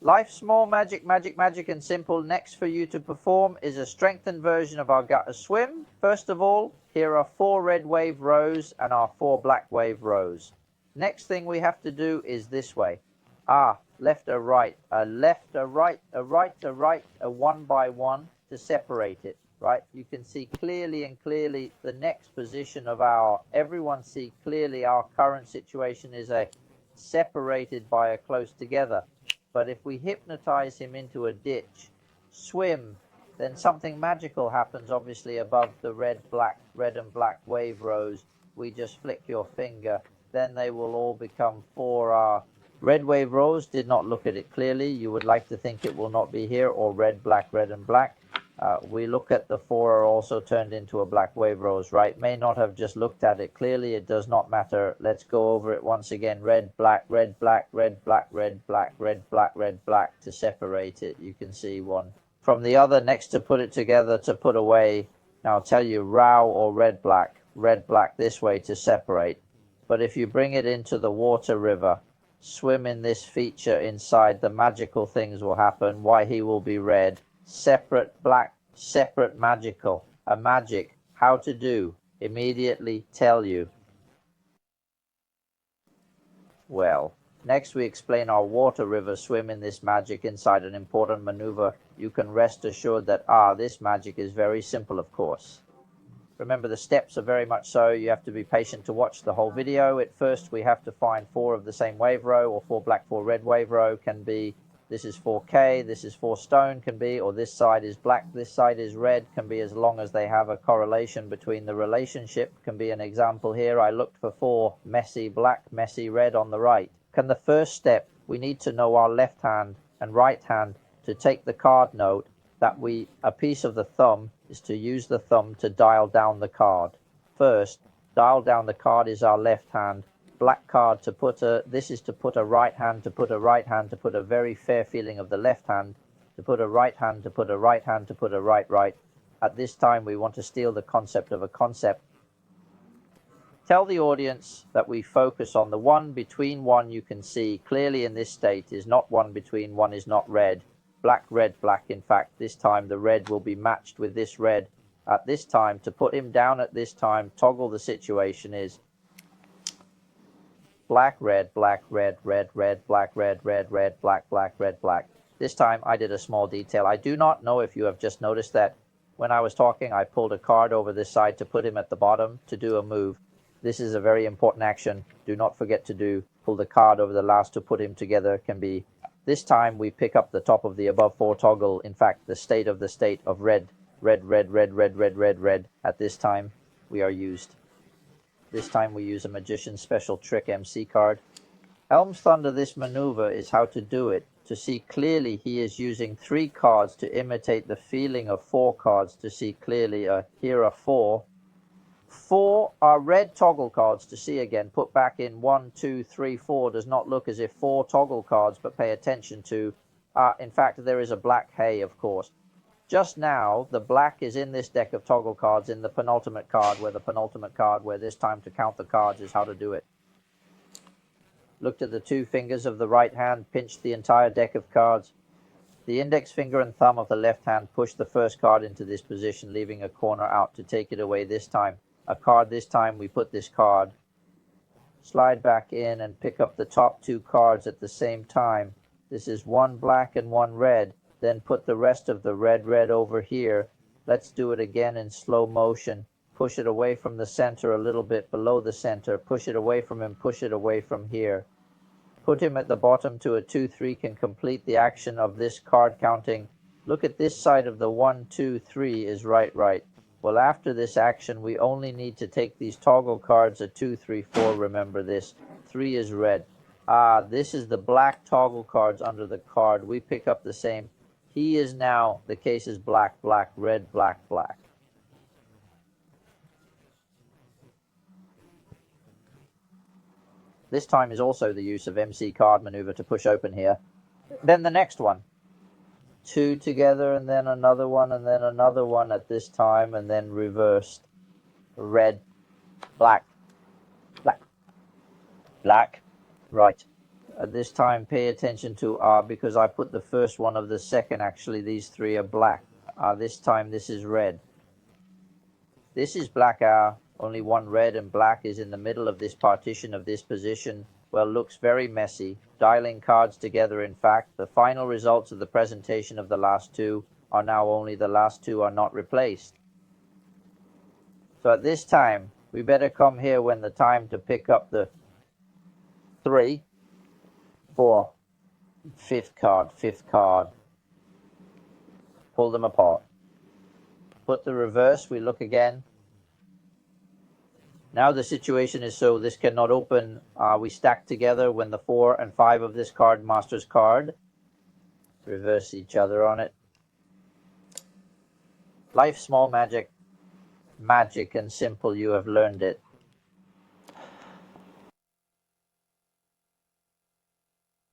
Life's small magic, magic, magic and simple. Next for you to perform is a strengthened version of our gutter swim. First of all, here are 4 red wave rows and our 4 black wave rows. Next thing we have to do is this way. Left, a right, a left, a right, a right, a right, a one by one to separate it, right? You can see clearly the next position of everyone see clearly our current situation is a separated by a close together. But if we hypnotize him into a ditch, swim, then something magical happens obviously above the red and black wave rows. We just flick your finger, then they will all become 4 red wave rows. Did not look at it clearly. You would like to think it will not be here, or red, and black. We look at the 4 are also turned into a black wave rose, right? May not have just looked at it clearly. It does not matter. Let's go over it once again. Red, black, red, black, red, black, red, black, red, black, red, black to separate it. You can see one from the other. Next to put it together to put away. Now I'll tell you, row or red, black this way to separate. But if you bring it into the water river, swim in this feature inside, the magical things will happen. Why he will be red, separate black, separate magical. A magic, how to do, immediately tell you. Well, next we explain our water river swim in this magic inside an important maneuver. You can rest assured that this magic is very simple, of course. Remember, the steps are very much so. You have to be patient to watch the whole video. At first, we have to find 4 of the same wave row, or 4 black, 4 red wave row. Can be, this is 4K, this is 4 stone, can be, or this side is black, this side is red, can be, as long as they have a correlation between the relationship. Can be an example here. I looked for 4 messy black, messy red on the right. Can the first step, we need to know our left hand and right hand to take the card note that a piece of the thumb is to use the thumb to dial down the card. First, dial down the card is our left hand. Black card to put this is to put a right hand, to put a right hand, to put a very fair feeling of the left hand, to put a right hand, to put a right hand, to put a right. At this time, we want to steal the concept of a concept. Tell the audience that we focus on the 1 between 1 you can see clearly in this state is not 1 between 1 is not red. Black, red, black. In fact, this time the red will be matched with this red. At this time, to put him down at this time, toggle the situation is black, red, red, red, black, red, black, red, black. This time I did a small detail. I do not know if you have just noticed that when I was talking, I pulled a card over this side to put him at the bottom to do a move. This is a very important action. Do not forget to pull the card over the last to put him together. Can be. This time we pick up the top of the above 4 toggle. In fact, the state of red. At this time we are used. This time we use a Magician's Special Trick MC card. Elm's Thunder, this maneuver is how to do it. To see clearly, he is using 3 cards to imitate the feeling of 4 cards to see clearly. Here are 4. 4 are red toggle cards to see again. Put back in 1, 2, 3, 4. Does not look as if 4 toggle cards, but pay attention to. In fact, there is a black hay, of course. Just now, the black is in this deck of toggle cards in the penultimate card, where this time to count the cards is how to do it. Looked at the 2 fingers of the right hand, pinched the entire deck of cards. The index finger and thumb of the left hand push the first card into this position, leaving a corner out to take it away this time. A card this time, we put this card. Slide back in and pick up the top 2 cards at the same time. This is 1 black and 1 red. Then put the rest of the red over here. Let's do it again in slow motion. Push it away from the center a little bit below the center. Push it away from him, push it away from here. Put him at the bottom to a 2-3 can complete the action of this card counting. Look at this side of the 1, 2, 3 is right. Well, after this action, we only need to take these toggle cards, a 2, 3, 4, remember this. 3 is red. This is the black toggle cards under the card. We pick up the same. He is now, the case is black, red, black. This time is also the use of MC card maneuver to push open here. Then the next one. 2 together, and then another one, and then another one at this time, and then reversed. Red, black, right. At this time, pay attention to because I put the first one of the second. Actually, these three are black. This time, this is red. This is black R. Only one red and black is in the middle of this partition of this position. Well, looks very messy. Dialing cards together, in fact. The final results of the presentation of the last two are now only the last two are not replaced. So at this time, we better come here when the time to pick up the 3, 4, fifth card. Pull them apart. Put the reverse, we look again. Now the situation is so this cannot open. We stack together when the 4 and 5 of this card, master's card. Reverse each other on it. Life, small magic. Magic and simple, you have learned it.